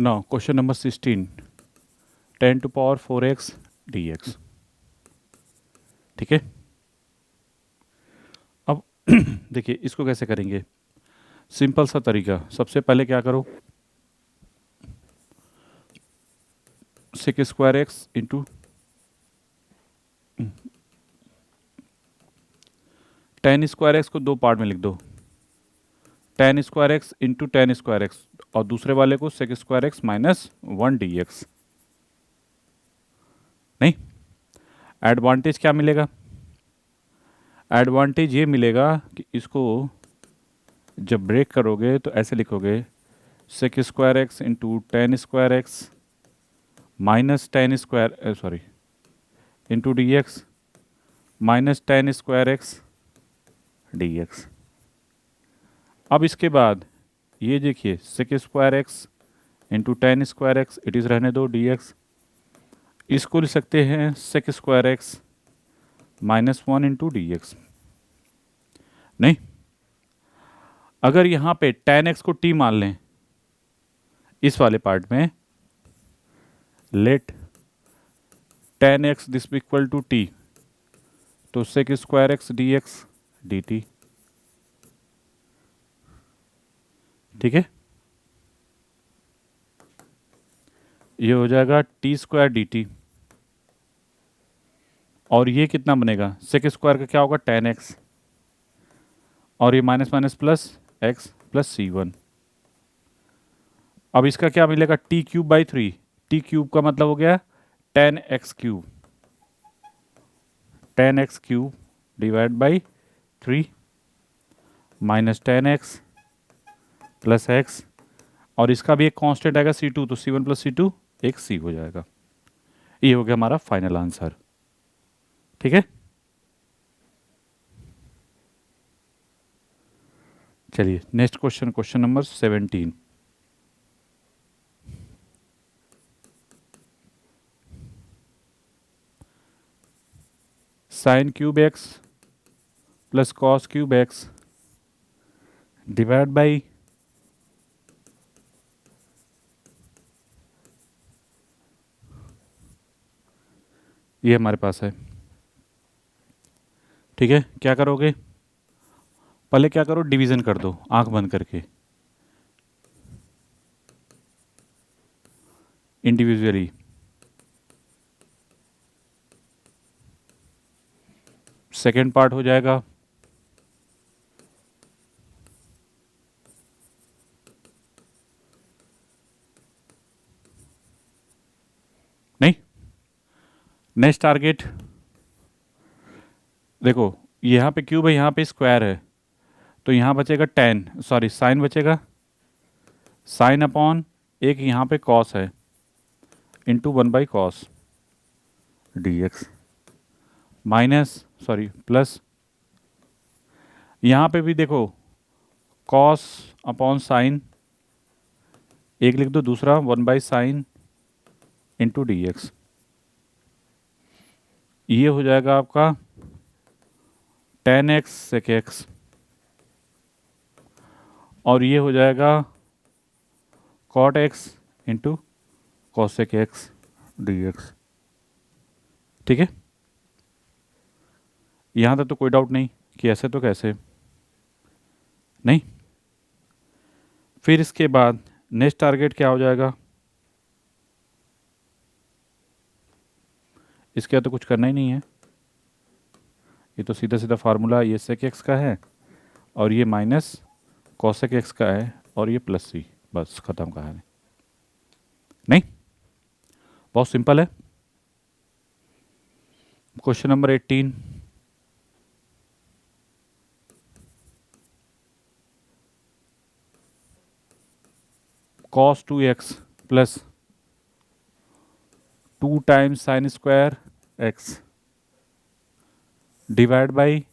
Now question number 16, 10⁴x dx। ठीक है, अब देखिए इसको कैसे करेंगे। सिंपल सा तरीका, सबसे पहले क्या करो, sec² इंटू 10² को दो पार्ट में लिख दो, 10² इंटू 10² और दूसरे वाले को sec² माइनस 1 dx। नहीं, एडवांटेज क्या मिलेगा, एडवांटेज ये मिलेगा कि इसको जब ब्रेक करोगे तो ऐसे लिखोगे sec² into 10² minus 10² sorry into dx minus 10² dx। अब इसके बाद ये देखिए sec² इंटू 10² इट इज़ रहने दो dx, इसको लिख सकते हैं sec² माइनस 1 इंटू dx। नहीं, अगर यहाँ पे tan x को t मान लें इस वाले पार्ट में, let tan x this equal to t, तो sec² dx dt। ठीक है, ये हो जाएगा t² dt और ये कितना बनेगा, sec² का क्या होगा tan x और ये minus minus plus x plus c1। अब इसका क्या मिलेगा, t³/3, t³ का मतलब हो गया tan x³ divide by 3 minus tan x plus x और इसका भी एक कांस्टेंट आएगा c2, तो c1 प्लस c2 एक c हो जाएगा। ये हो गया हमारा फाइनल आंसर। ठीक है, चलिए next question, question number 17। sin³ x plus cos³ divide by ये हमारे पास है। ठीक है, क्या करोगे, पहले क्या करो, डिवीजन कर दो आंख बंद करके इंडिविजुअली। सेकेंड पार्ट हो जाएगा नहीं, नेक्स्ट टारगेट देखो, यहाँ पे क्यूब है, यहाँ पे स्क्वायर है, तो यहाँ बचेगा साइन बचेगा, साइन अपॉन एक यहाँ पे कॉस है इंटू 1/cos dx प्लस यहाँ पे भी देखो कॉस अपॉन साइन एक लिख दो, दूसरा 1/sin इंटू dx। ये हो जाएगा आपका tan x sec x और ये हो जाएगा cot x into cosec x dx। ठीक है, यहाँ तक तो कोई डाउट नहीं कि ऐसे तो कैसे नहीं। फिर इसके बाद नेक्स्ट टारगेट क्या हो जाएगा, इसके बाद तो कुछ करना ही नहीं है, ये तो सीधा सीधा फार्मूला ये sec x का है और ये माइनस cosec x का है और ये प्लस c, बस खत्म कहानी। नहीं, बहुत सिंपल है। Question number 18, cos 2x plus 2 times sin² x divide by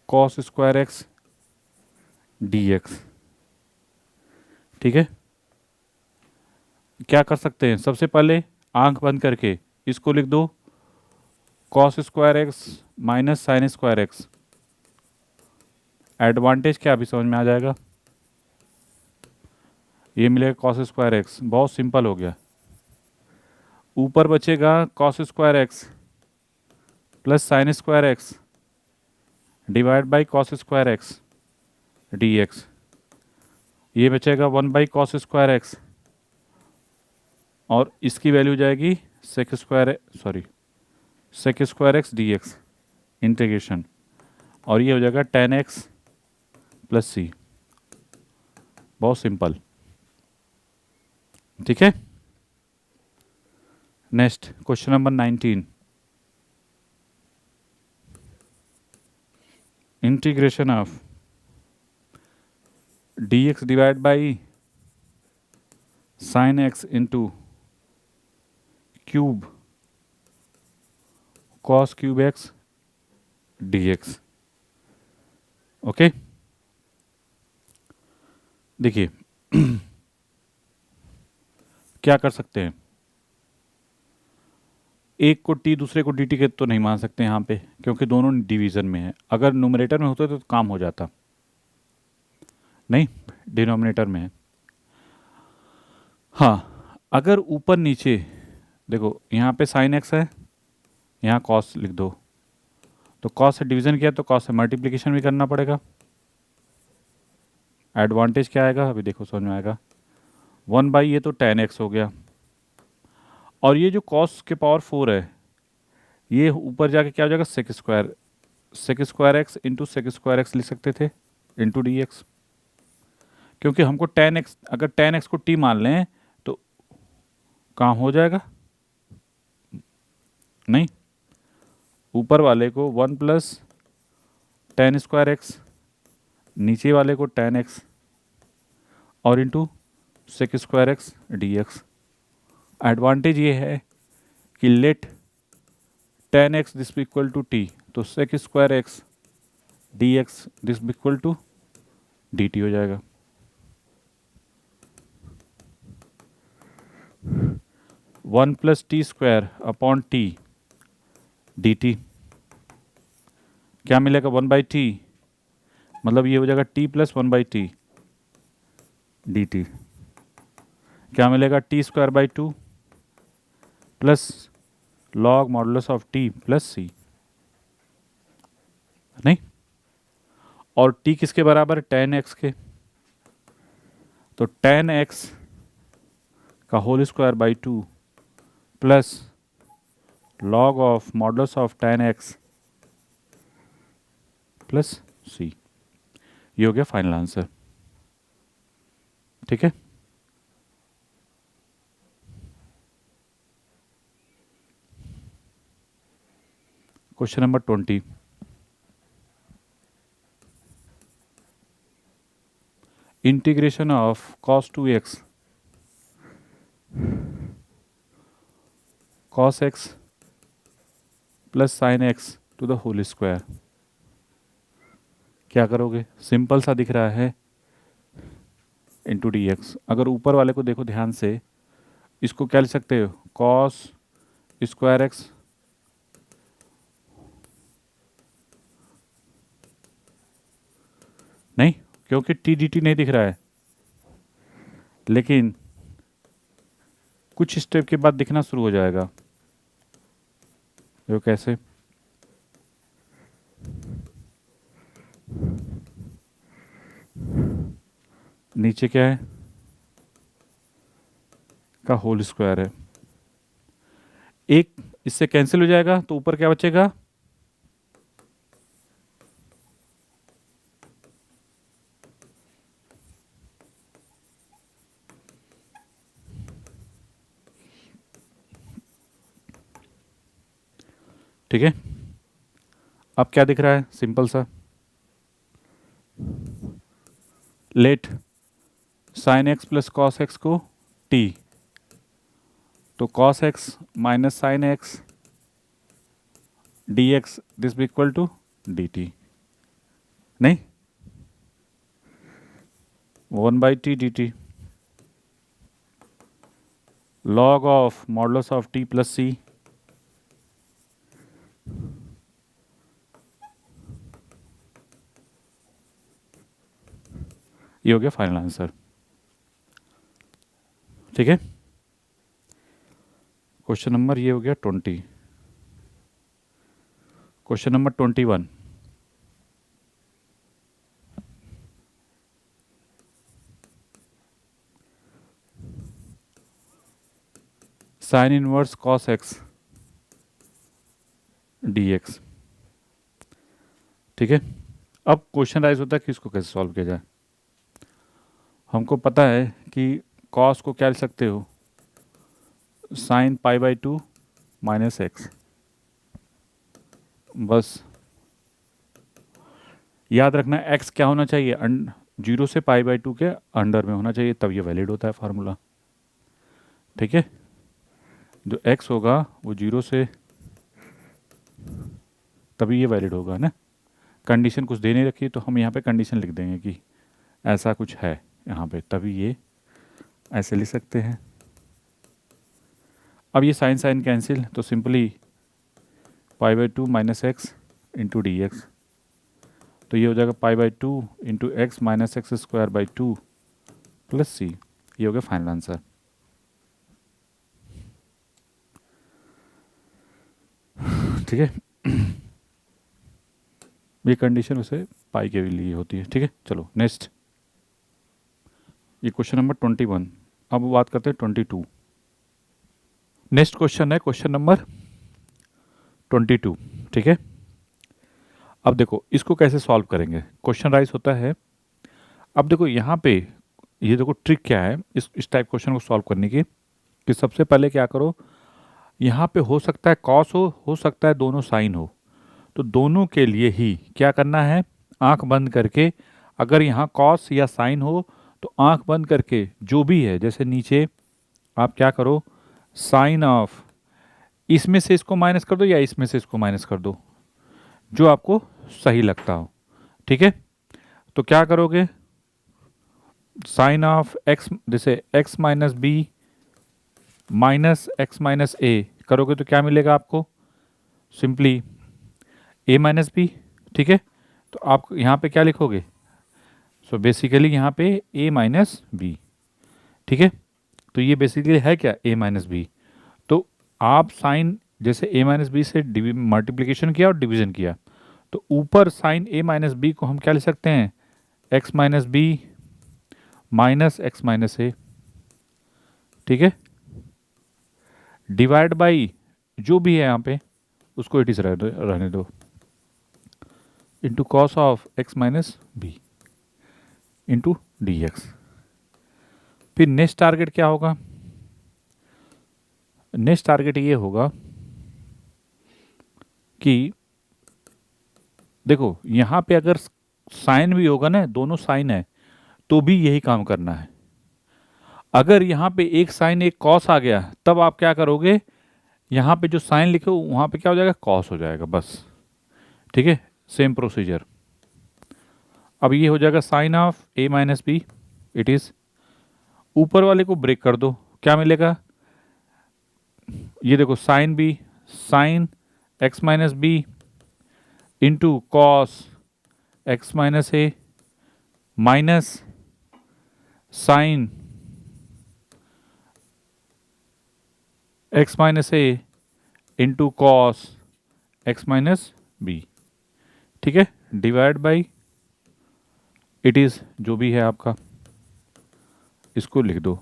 cos² x dx। ठीक है, क्या कर सकते हैं, सबसे पहले आंख बंद करके इसको लिख दो cos² x minus sin² x। Advantage क्या अभी समझ में आ जाएगा, ये मिलेगा कॉस स्क्वायर एक्स, बहुत सिंपल हो गया। ऊपर बचेगा cos square x plus sign square x divide by cos square x d x. ये बचेगा 1/cos²x और इसकी वैल्यू जाएगी sec² x dx इंटीग्रेशन, और ये हो जाएगा tan x प्लस c। बहुत सिंपल, ठीक है। Next question number 19, integration of dx divide by sine x into cube cos cube x dx। Okay, देखिए क्या कर सकते हैं, एक को टी दूसरे को डी टी के तो नहीं मान सकते यहाँ पे, क्योंकि दोनों डिवीजन में है। अगर न्यूमरेटर में होता तो काम हो जाता, नहीं डिनोमिनेटर में है। हाँ, अगर ऊपर नीचे देखो, यहाँ पे साइन एक्स है, यहाँ कॉस लिख दो, तो कॉस से डिवीजन किया तो कॉस से मल्टीप्लिकेशन भी करना पड़ेगा। एडवांटेज क्या आएगा अभी देखो, समझ में आएगा। 1/, ये तो tan x हो गया, और ये जो कॉस के पावर 4 है, ये ऊपर जाके क्या हो जाएगा, sec² x into sec² x लिख सकते थे इंटू डी एक्स, क्योंकि हमको tan x, अगर tan x को t मान लें तो काम हो जाएगा। नहीं, ऊपर वाले को 1 प्लस tan² x, नीचे वाले को tan x और into sec² x dx। Advantage ये है कि let tan x this equal to t, तो sec² x dx this equal to dt हो जाएगा। 1 plus t² upon t dt, क्या मिलेगा 1/t, मतलब ये हो जाएगा t प्लस 1/t dt। क्या मिलेगा t²/2 plus log modulus of t plus c, नहीं, और t किसके बराबर है, tan x के, तो tan x का whole square by 2 plus log of modulus of tan x plus c। ये हो गया फाइनल आंसर, ठीक है। Question number 20, integration of cos 2x cos x plus sine x to the whole square. क्या करोगे, simple सा दिख रहा है, इंटू डी एक्स। अगर ऊपर वाले को देखो ध्यान से, इसको क्या लिख सकते हो, cos स्क्वायर एक्स नहीं, क्योंकि टी डी टी नहीं दिख रहा है, लेकिन कुछ स्टेप के बाद दिखना शुरू हो जाएगा। वो कैसे, नीचे क्या है का होल स्क्वायर है, एक इससे कैंसिल हो जाएगा, तो ऊपर क्या बचेगा, ठीक है। अब क्या दिख रहा है, सिंपल सा, late sine x plus cos x को t, तो cos x minus sine x d x this भी इक्वल टू डी टी, नहीं 1/t dt log of modulus of t plus c। ये हो गया फाइनल आंसर। ठीक है। क्वेश्चन नंबर ये हो गया 20। Question number 21, sine inverse cos x d x. ठीक है। अब क्वेश्चन राइज होता है कि इसको कैसे सॉल्व किया जाए। हमको पता है कि कॉस को क्या लिख सकते हो, sine pi by 2 minus x. बस याद रखना एक्स क्या होना चाहिए, 0 से पाई बाई 2 के अंडर में होना चाहिए, तब ये वैलिड होता है फार्मूला। ठीक है। जो एक्स होगा वो 0 से, तभी ये वैलिड होगा ना। कंडीशन कुछ दे नहीं रखी तो हम यहाँ पे कंडीशन लिख देंगे कि ऐसा कुछ है यहाँ पे, तभी ये ऐसे लिख सकते हैं। अब ये साइन साइन कैंसिल, तो simply pi by 2 minus x into d x, तो ये हो जाएगा pi by 2 into x minus x square by 2 plus c. ये हो गया फाइनल आंसर। ठीक है। ये कंडीशन उसे पाई के लिए होती है। ठीक है, चलो नेक्स्ट। ये क्वेश्चन नंबर 21। अब बात करते हैं 22। नेक्स्ट क्वेश्चन है क्वेश्चन नंबर 22। ठीक है। अब देखो इसको कैसे सॉल्व करेंगे, क्वेश्चन राइज होता है। अब देखो यहाँ पे ये देखो ट्रिक क्या है इस टाइप क्वेश्चन को सॉल्व करने की, कि सबसे पहले क्या करो, यहाँ पे हो सकता है कॉस हो सकता है दोनों साइन हो, तो दोनों के लिए ही क्या करना है, आंख बंद करके, अगर यहाँ कॉस या साइन हो तो आंख बंद करके जो भी है, जैसे नीचे आप क्या करो, साइन ऑफ, इसमें से इसको माइनस कर दो या इसमें से इसको माइनस कर दो, जो आपको सही लगता हो। ठीक है। तो क्या करोगे, साइन ऑफ एक्स, जैसे x minus b minus x minus a करोगे तो क्या मिलेगा आपको, सिंपली ए माइनस बी। ठीक है। तो आप यहाँ पे क्या लिखोगे, सो बेसिकली यहाँ पे ए माइनस बी। ठीक है। तो ये बेसिकली है क्या, ए माइनस बी। तो आप साइन, जैसे ए माइनस बी से मल्टीप्लीकेशन किया और डिवीजन किया, तो ऊपर साइन ए माइनस बी को हम क्या लिख सकते हैं, x minus b minus x minus a. ठीक है। डिवाइड बाई जो भी है यहाँ पे उसको इट इज रहने दो, into cos of x minus b into d x. फिर नेक्स्ट टारगेट क्या होगा, नेक्स्ट टारगेट ये होगा कि देखो यहाँ पे अगर साइन भी होगा ना, दोनों साइन है, तो भी यही काम करना है। अगर यहाँ पे एक साइन एक कॉस आ गया, तब आप क्या करोगे, यहाँ पे जो साइन लिखे वहाँ पे क्या हो जाएगा, कॉस हो जाएगा बस। ठीक है, सेम प्रोसीजर। अब ये हो जाएगा sine of a minus b, it is, ऊपर वाले को ब्रेक कर दो, क्या मिलेगा, ये देखो sine b, sine x minus b into cos x minus a minus sine x minus a into cos x minus b. ठीक है, डिवाइड बाई इट इज, जो भी है आपका, इसको लिख दो।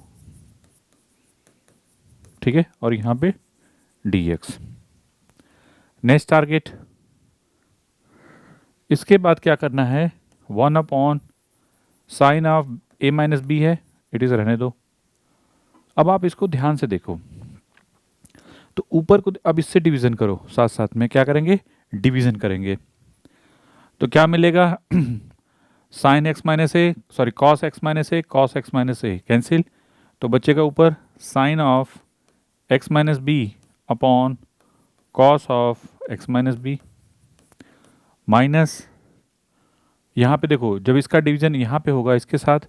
ठीक है, और यहाँ पे डी एक्स। नेक्स्ट टारगेट, इसके बाद क्या करना है, 1/, sine of a minus b है, इट इज रहने दो। अब आप इसको ध्यान से देखो, तो ऊपर को अब इससे डिवीजन करो, साथ साथ में क्या करेंगे, डिवीजन करेंगे, तो क्या मिलेगा, sine x minus a, sorry cos x minus a, cos x minus a cancel, तो बचेगा ऊपर sine of x minus b upon cos of x minus b, minus यहाँ पे देखो जब इसका डिवीजन यहाँ पे होगा इसके साथ,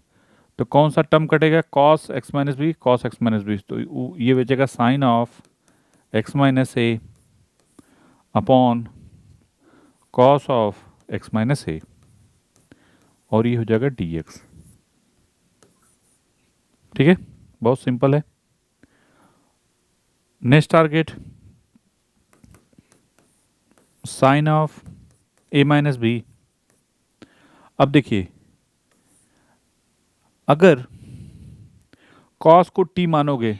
तो कौन सा टर्म कटेगा, cos x minus b, cos x minus b, तो ये बचेगा sine of x minus a upon cos of x minus a, और ये हो जाएगा डी एक्स। ठीक है, बहुत सिंपल है। Next target sine of a minus b. अब देखिए, अगर कॉस को t मानोगे,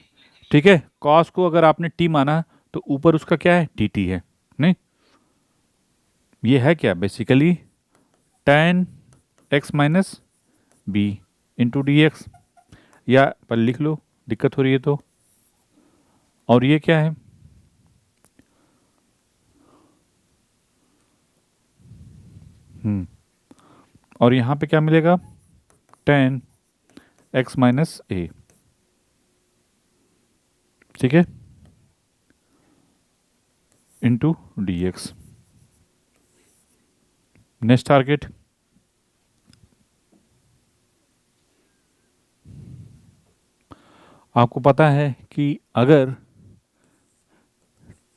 ठीक है, कॉस को अगर आपने t माना तो ऊपर उसका क्या है, dt है, नहीं, ये है क्या basically tan x minus b into d x, या पर लिख लो, दिक्कत हो रही है तो। और ये क्या है, और यहाँ पे क्या मिलेगा, tan x माइनस ए, ठीक है, into d x. Next target आपको पता है कि अगर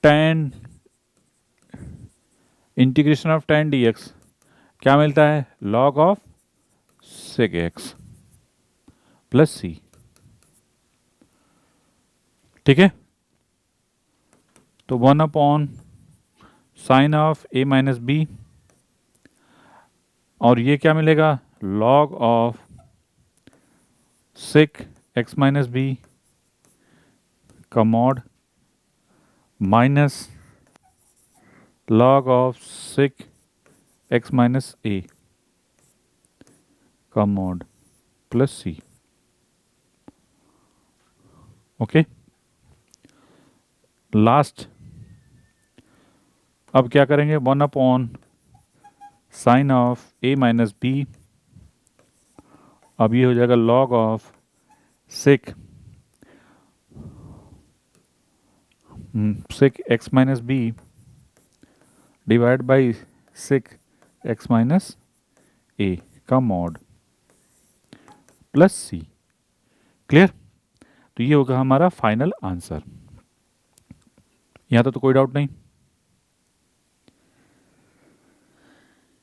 tan integration of tan dx क्या मिलता है, log of sec x plus c, ठीक है, तो 1 sine of a minus b, और ये क्या मिलेगा, log of sec x minus b का mod minus log of sec x minus a का mod plus c. Okay, last अब क्या करेंगे, 1 sine of a minus b, अब ये हो जाएगा log of sec x minus b divide by sec x minus a का मॉड प्लस सी। Clear, तो ये होगा हमारा फाइनल आंसर। यहां तो कोई डाउट नहीं।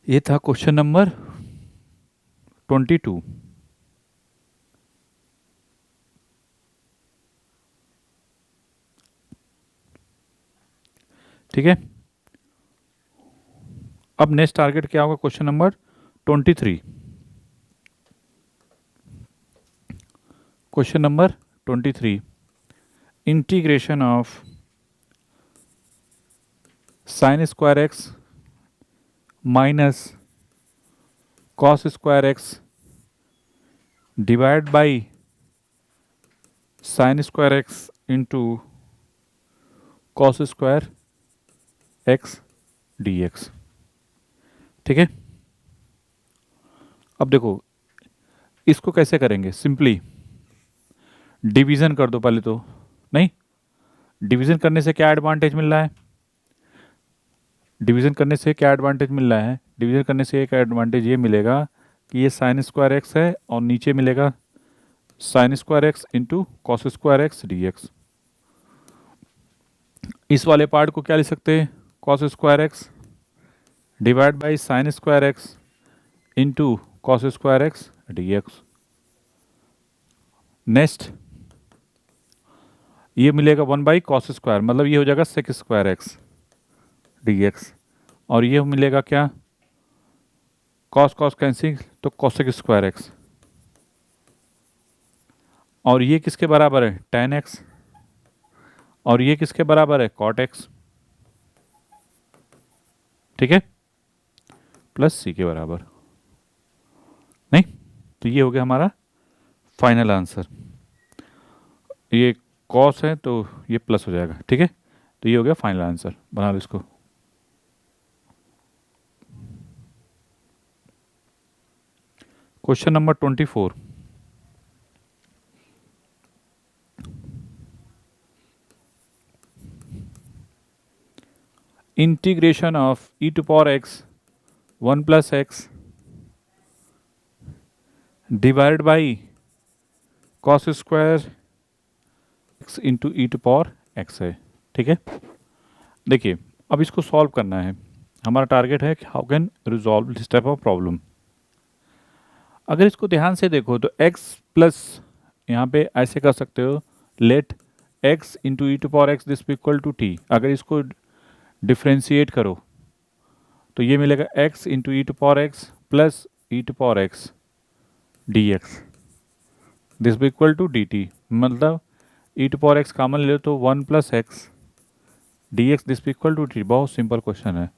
ये था क्वेश्चन नंबर 22। ठीक है, अब नेक्स्ट टारगेट क्या होगा, question number 23। Question number 23, integration of sine square x minus cos square x divide by sine square x into cos square x d x. ठीक है, अब देखो इसको कैसे करेंगे, सिंपली डिवीज़न कर दो पहले तो। नहीं, डिवीज़न करने से क्या एडवांटेज मिल रहा है, डिवीज़न करने से क्या एडवांटेज मिल रहा है, डिवीज़न करने से एक एडवांटेज ये मिलेगा कि ये साइन स्क्वायर एक्स है और नीचे मिलेगा sine square x into cos square x d x. इस वाले पार्ट को क्या लिख सकते हैं, cos square x divide by sine square x into cos square x d x. Next ये मिलेगा 1/cos स्क्वायर, मतलब ये हो जाएगा sec square x d x, और ये मिलेगा क्या, कॉस कॉस कैंसिल तो कॉसेक स्क्वायर एक्स, और ये किसके बराबर है, tan x, और ये किसके बराबर है, cot x। ठीक है, प्लस सी के बराबर। नहीं, तो ये हो गया हमारा फाइनल आंसर। ये कॉस है तो ये प्लस हो जाएगा। ठीक है, तो ये हो गया फाइनल आंसर, बना लो इसको। Question number 24, integration of e to power x 1 plus x divide by cos square x into e to power x है। ठीक है, देखिए अब इसको सॉल्व करना है, हमारा टारगेट है कि how can resolve this type of problem. अगर इसको ध्यान से देखो तो x प्लस यहाँ पे ऐसे कर सकते हो, let x into e to power x this equal to t. अगर इसको डिफ्रेंशिएट करो तो ये मिलेगा x into e to power x plus e to power x d x this equal to d t. मतलब e to power x common ले लो तो 1 plus x d x this equal to t. बहुत simple question है,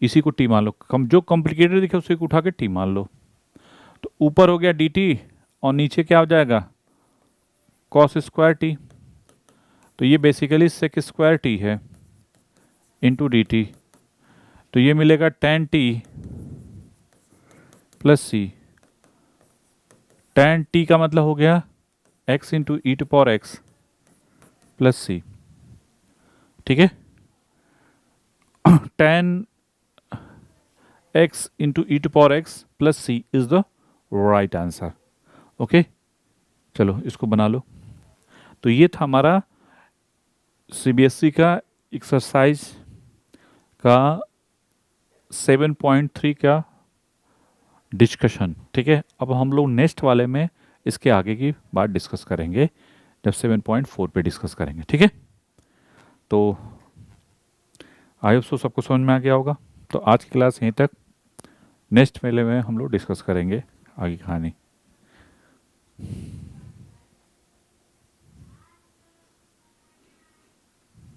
इसी को T मान लो। जो कॉम्प्लिकेटेड दिखे उसी को उठा के टी मान लो। तो ऊपर हो गया डी टी और नीचे क्या हो जाएगा कॉस स्क्वायर टी। तो ये बेसिकली सेक स्क्वायर टी है इंटू डी टी। तो ये मिलेगा tan t plus c. Tan t का मतलब हो गया x into e to power x plus c. ठीक है, tan x into e to power x plus c is the right answer. Okay, चलो इसको बना लो। तो ये था हमारा सीबीएसई का एक्सरसाइज का 7.3 का डिस्कशन। ठीक है, अब हम लोग नेक्स्ट वाले में इसके आगे की बात डिस्कस करेंगे जब 7.4 पे डिस्कस करेंगे। ठीक है, तो आई होप सो सबको समझ में आ गया होगा। तो आज की क्लास यहीं तक, नेक्स्ट मेले में हम लोग डिस्कस करेंगे आगे कहानी।